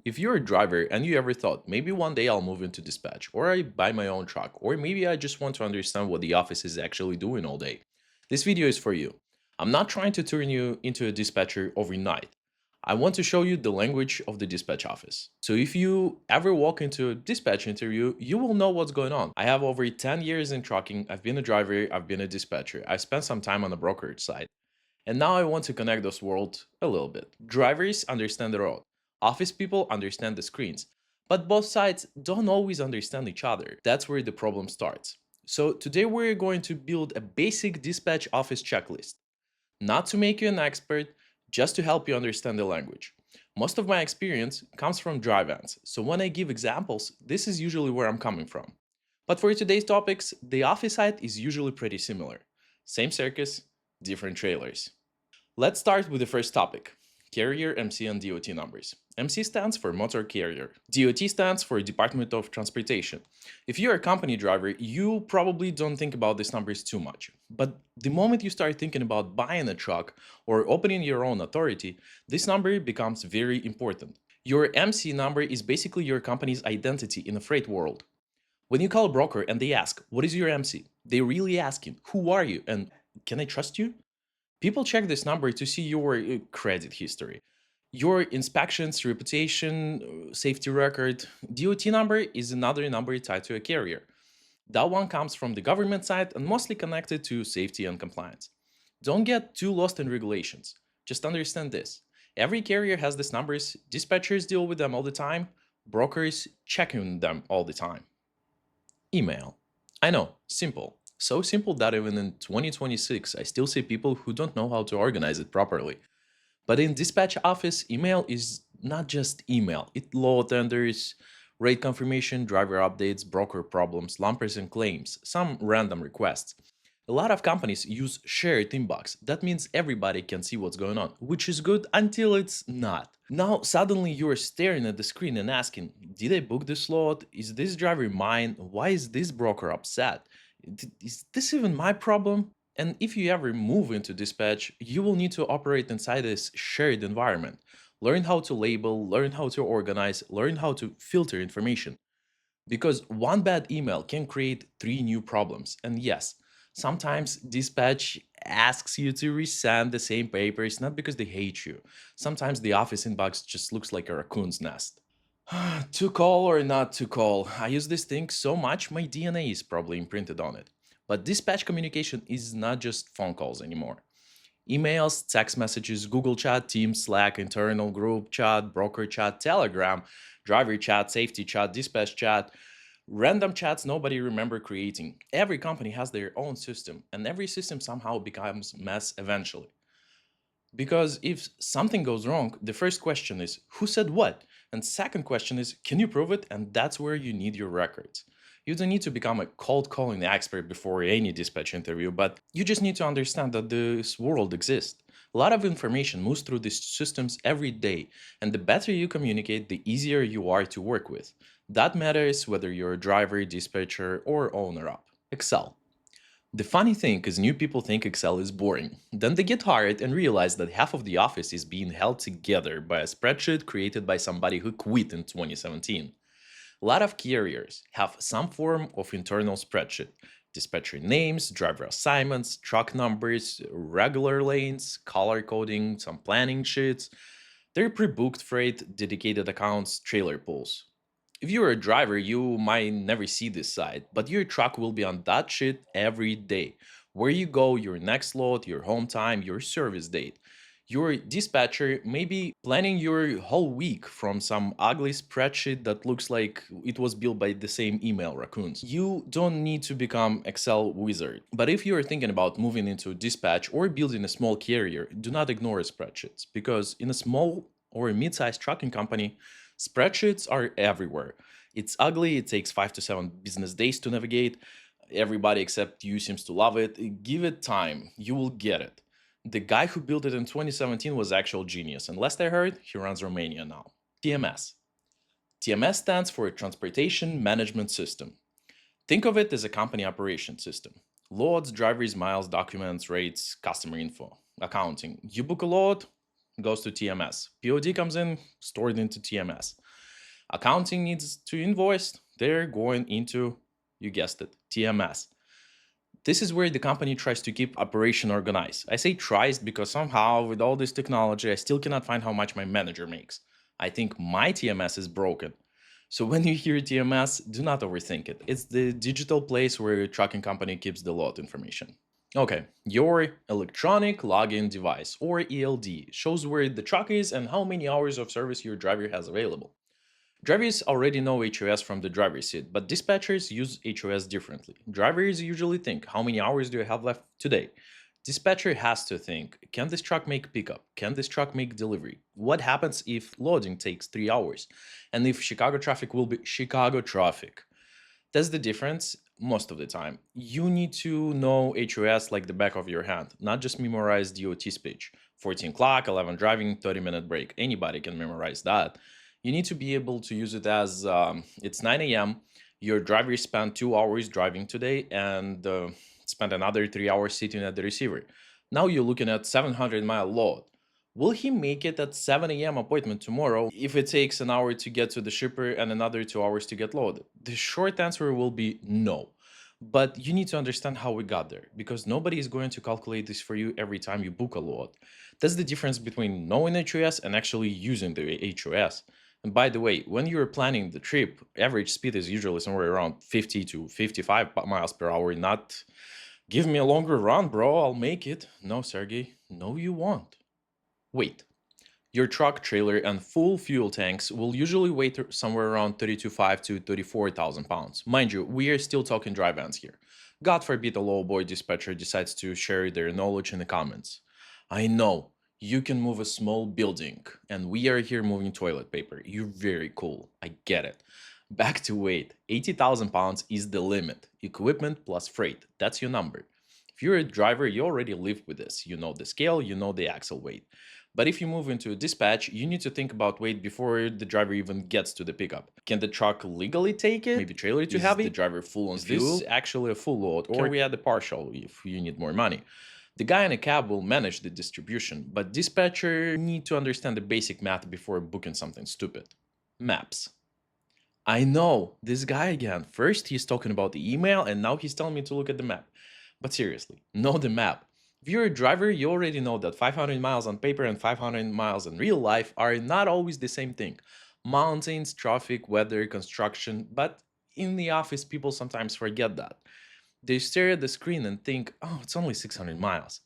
If you're a driver and you ever thought, maybe one day I'll move into dispatch, or I buy my own truck, or maybe I just want to understand what the office is actually doing all day, this video is for you. I'm not trying to turn you into a dispatcher overnight. I want to show you the language of the dispatch office. So if you ever walk into a dispatch interview, you will know what's going on. I have over 10 years in trucking. I've been a driver, I've been a dispatcher. I spent some time on the brokerage side. And now I want to connect those worlds a little bit. Drivers understand the road. Office people understand the screens. But both sides don't always understand each other. That's where the problem starts. So today we're going to build a basic dispatch office checklist. Not to make you an expert, just to help you understand the language. Most of my experience comes from drive ends, so when I give examples, this is usually where I'm coming from. But for today's topics, the office side is usually pretty similar. Same circus, different trailers. Let's start with the first topic, carrier, MC, and DOT numbers. MC stands for motor carrier. DOT stands for Department of Transportation. If you're a company driver, you probably don't think about these numbers too much. But the moment you start thinking about buying a truck or opening your own authority, this number becomes very important. Your MC number is basically your company's identity in the freight world. When you call a broker and they ask, what is your MC? They're really asking, who are you and can I trust you? People check this number to see your credit history, your inspections, reputation, safety record. DOT number is another number tied to a carrier. That one comes from the government side and mostly connected to safety and compliance. Don't get too lost in regulations. Just understand this. Every carrier has these numbers, dispatchers deal with them all the time, brokers checking them all the time. Email. I know, simple. So simple that even in 2026, I still see people who don't know how to organize it properly. But in dispatch office, email is not just email. It load tenders, rate confirmation, driver updates, broker problems, lumpers and claims, some random requests. A lot of companies use shared inbox. That means everybody can see what's going on, which is good until it's not. Now suddenly you're staring at the screen and asking, did I book this slot? Is this driver mine? Why is this broker upset? Is this even my problem? And if you ever move into dispatch, you will need to operate inside this shared environment. Learn how to label, learn how to organize, learn how to filter information. Because one bad email can create three new problems. And yes, sometimes dispatch asks you to resend the same papers, not because they hate you. Sometimes the office inbox just looks like a raccoon's nest. To call or not to call, I use this thing so much my DNA is probably imprinted on it. But dispatch communication is not just phone calls anymore. Emails, text messages, Google Chat, Teams, Slack, internal group chat, broker chat, Telegram, driver chat, safety chat, dispatch chat, random chats nobody remember creating. Every company has their own system, and every system somehow becomes mess eventually. Because if something goes wrong, the first question is, who said what? And second question is, can you prove it? And that's where you need your records. You don't need to become a cold calling expert before any dispatch interview, but you just need to understand that this world exists. A lot of information moves through these systems every day, and the better you communicate, the easier you are to work with. That matters whether you're a driver, dispatcher, or owner up. Excel. The funny thing is new people think Excel is boring. Then they get hired and realize that half of the office is being held together by a spreadsheet created by somebody who quit in 2017. A lot of carriers have some form of internal spreadsheet. Dispatcher names, driver assignments, truck numbers, regular lanes, color coding, some planning sheets. They're pre-booked freight, dedicated accounts, trailer pools. If you're a driver, you might never see this side, but your truck will be on that sheet every day. Where you go, your next load, your home time, your service date. Your dispatcher may be planning your whole week from some ugly spreadsheet that looks like it was built by the same email raccoons. You don't need to become Excel wizard. But if you're thinking about moving into dispatch or building a small carrier, do not ignore spreadsheets, because in a small or a mid-sized trucking company, spreadsheets are everywhere. It's ugly, it takes 5 to 7 business days to navigate. Everybody except you seems to love it. Give it time, you will get it. The guy who built it in 2017 was actual genius, and last I heard, he runs Romania now. TMS. TMS stands for Transportation Management System. Think of it as a company operation system. Loads, drivers, miles, documents, rates, customer info, accounting. You book a load, goes to TMS. POD comes in, stored into TMS. Accounting needs to invoice, they're going into, you guessed it, TMS. This is where the company tries to keep operation organized. I say tries because somehow with all this technology, I still cannot find how much my manager makes. I think my TMS is broken. So when you hear TMS, do not overthink it. It's the digital place where your trucking company keeps the lot information. Okay, your electronic login device, or ELD, shows where the truck is and how many hours of service your driver has available. Drivers already know HOS from the driver's seat, but dispatchers use HOS differently. Drivers usually think, how many hours do I have left today? Dispatcher has to think, can this truck make pickup? Can this truck make delivery? What happens if loading takes 3 hours? And if Chicago traffic will be Chicago traffic? That's the difference most of the time. You need to know HOS like the back of your hand, not just memorize DOT speech. 14 clock, 11 driving, 30-minute break. Anybody can memorize that. You need to be able to use it as it's 9 a.m. Your driver spent 2 hours driving today and spent another 3 hours sitting at the receiver. Now you're looking at 700-mile load. Will he make it at 7 a.m. appointment tomorrow if it takes an hour to get to the shipper and another 2 hours to get loaded? The short answer will be no. But you need to understand how we got there, because nobody is going to calculate this for you every time you book a load. That's the difference between knowing HOS and actually using the HOS. And by the way, when you're planning the trip, average speed is usually somewhere around 50 to 55 miles per hour, not give me a longer run, bro, I'll make it. No, Sergey, no, you won't. Wait, your truck, trailer, and full fuel tanks will usually weigh somewhere around 32.5 to 34,000 pounds. Mind you, we are still talking dry vans here. God forbid a lowboy dispatcher decides to share their knowledge in the comments. I know, you can move a small building, and we are here moving toilet paper. You're very cool, I get it. Back to weight, 80,000 pounds is the limit. Equipment plus freight, that's your number. If you're a driver, you already live with this. You know the scale, you know the axle weight. But if you move into a dispatch, you need to think about weight before the driver even gets to the pickup. Can the truck legally take it? Maybe trailer too heavy? Is the driver full on fuel? Is this actually a full load? Or can we add a partial if you need more money? The guy in a cab will manage the distribution, but dispatcher need to understand the basic math before booking something stupid. Maps. I know, this guy again. First he's talking about the email and now he's telling me to look at the map. But seriously, know the map. If you're a driver, you already know that 500 miles on paper and 500 miles in real life are not always the same thing. Mountains, traffic, weather, construction, but in the office, people sometimes forget that. They stare at the screen and think, oh, it's only 600 miles.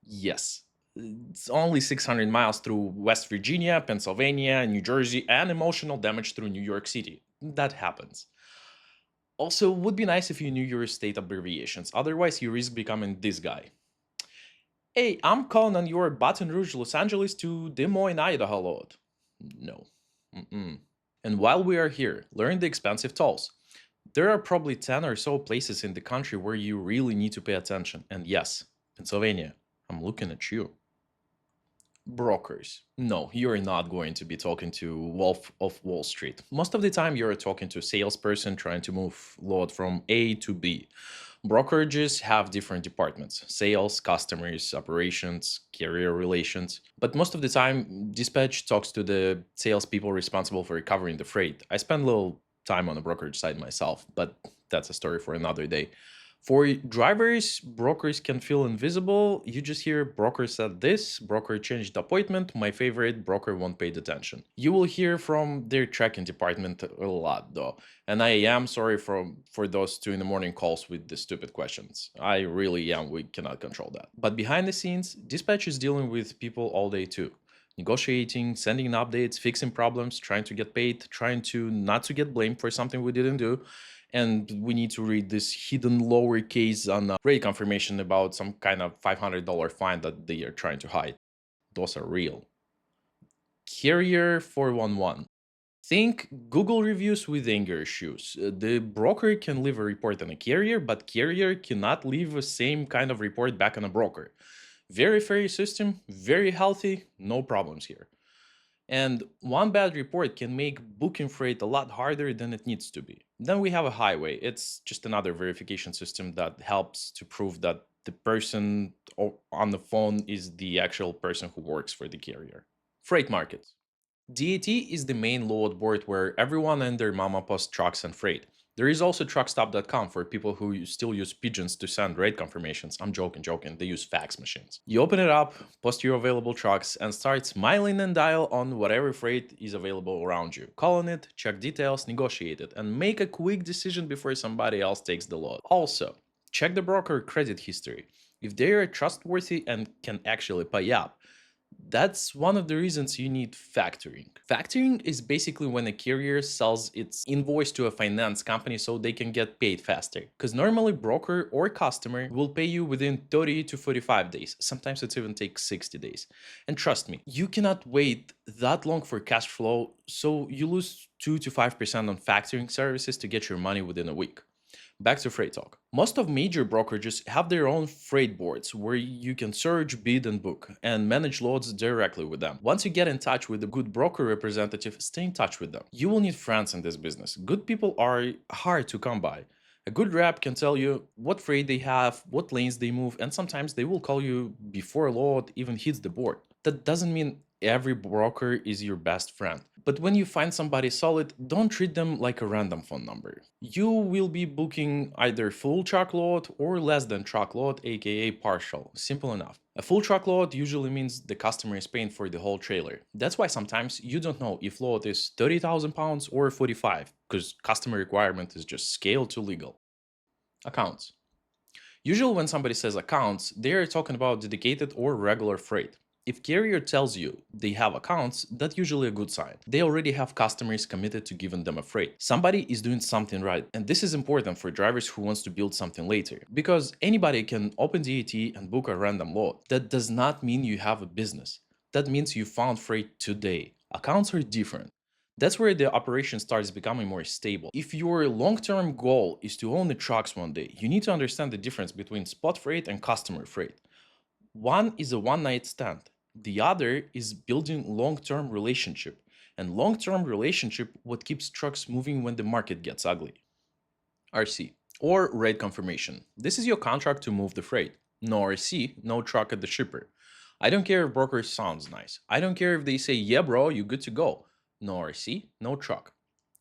Yes, it's only 600 miles through West Virginia, Pennsylvania, New Jersey, and emotional damage through New York City. That happens. Also, would be nice if you knew your state abbreviations, otherwise you risk becoming this guy. Hey, I'm calling on your Baton Rouge, Los Angeles to Des Moines, Idaho load. No. Mm-mm. And while we are here, learn the expensive tolls. There are probably 10 or so places in the country where you really need to pay attention. And yes, Pennsylvania, I'm looking at you. Brokers. No, you're not going to be talking to Wolf of Wall Street. Most of the time, you're talking to a salesperson trying to move load from A to B. Brokerages have different departments: sales, customers, operations, carrier relations. But most of the time, dispatch talks to the salespeople responsible for recovering the freight. I spend a little time on the brokerage side myself, but that's a story for another day. For drivers, brokers can feel invisible. You just hear broker said this, broker changed the appointment, my favorite, broker won't pay attention. You will hear from their tracking department a lot though. And I am sorry for those 2 in the morning calls with the stupid questions. I really am, we cannot control that. But behind the scenes, dispatch is dealing with people all day too. Negotiating, sending in updates, fixing problems, trying to get paid, trying to not to get blamed for something we didn't do. And we need to read this hidden lowercase on rate confirmation about some kind of $500 fine that they are trying to hide. Those are real. Carrier 411. Think Google reviews with anger issues. The broker can leave a report on a carrier, but carrier cannot leave the same kind of report back on a broker. Very fair system, very healthy, no problems here. And one bad report can make booking freight a lot harder than it needs to be. Then we have a highway. It's just another verification system that helps to prove that the person on the phone is the actual person who works for the carrier. Freight markets. DAT is the main load board where everyone and their mama posts trucks and freight. There is also truckstop.com for people who still use pigeons to send rate confirmations. I'm joking. They use fax machines. You open it up, post your available trucks, and start smiling and dial on whatever freight is available around you. Call on it, check details, negotiate it, and make a quick decision before somebody else takes the load. Also, check the broker credit history. If they are trustworthy and can actually pay up, that's one of the reasons you need factoring. Factoring is basically when a carrier sells its invoice to a finance company so they can get paid faster. Because normally broker or customer will pay you within 30 to 45 days. Sometimes it even takes 60 days. And trust me, you cannot wait that long for cash flow, so you lose 2 to 5% on factoring services to get your money within a week. Back to freight talk. Most of major brokerages have their own freight boards where you can search, bid, and book, and manage loads directly with them. Once you get in touch with a good broker representative, stay in touch with them. You will need friends in this business. Good people are hard to come by. A good rep can tell you what freight they have, what lanes they move, and sometimes they will call you before a load even hits the board. That doesn't mean every broker is your best friend. But when you find somebody solid, don't treat them like a random phone number. You will be booking either full truckload or less than truckload, aka partial. Simple enough. A full truckload usually means the customer is paying for the whole trailer. That's why sometimes you don't know if load is 30,000 pounds or 45, because customer requirement is just scaled to legal. Accounts. Usually when somebody says accounts, they are talking about dedicated or regular freight. If carrier tells you they have accounts, that's usually a good sign. They already have customers committed to giving them a freight. Somebody is doing something right, and this is important for drivers who wants to build something later. Because anybody can open DAT and book a random load. That does not mean you have a business. That means you found freight today. Accounts are different. That's where the operation starts becoming more stable. If your long-term goal is to own the trucks one day, you need to understand the difference between spot freight and customer freight. One is a one-night stand. The other is building long-term relationship. And long-term relationship what keeps trucks moving when the market gets ugly. RC, or rate confirmation. This is your contract to move the freight. No RC, no truck at the shipper. I don't care if broker sounds nice. I don't care if they say, yeah bro, you good to go. No RC, no truck.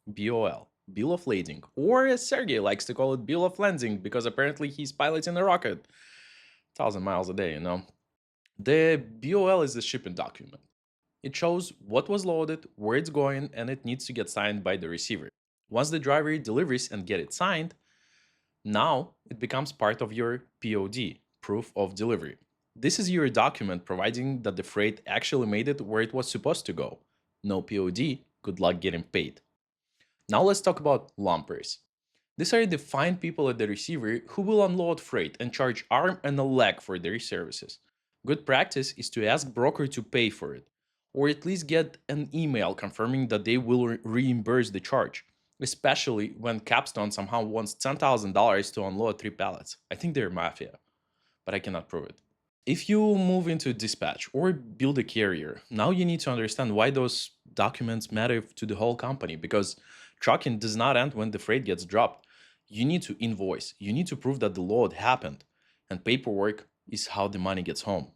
BOL, Bill of Lading, or as Sergey likes to call it, Bill of Landing, because apparently he's piloting a rocket. 1,000 miles a day, you know. The BOL is the shipping document. It shows what was loaded, where it's going, and it needs to get signed by the receiver. Once the driver delivers and get it signed, now it becomes part of your POD, proof of delivery. This is your document providing that the freight actually made it where it was supposed to go. No POD, good luck getting paid. Now let's talk about lumpers. These are the fine people at the receiver who will unload freight and charge arm and a leg for their services. Good practice is to ask broker to pay for it, or at least get an email confirming that they will reimburse the charge, especially when Capstone somehow wants $10,000 to unload 3 pallets. I think they're mafia, but I cannot prove it. If you move into dispatch or build a carrier, now you need to understand why those documents matter to the whole company, because trucking does not end when the freight gets dropped. You need to invoice, you need to prove that the load happened, and paperwork is how the money gets home.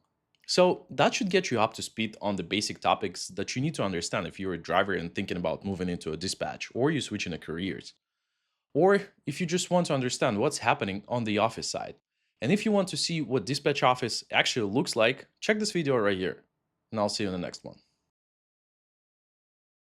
So that should get you up to speed on the basic topics that you need to understand if you're a driver and thinking about moving into a dispatch or you're switching a careers, or if you just want to understand what's happening on the office side. And if you want to see what dispatch office actually looks like, check this video right here, and I'll see you in the next one.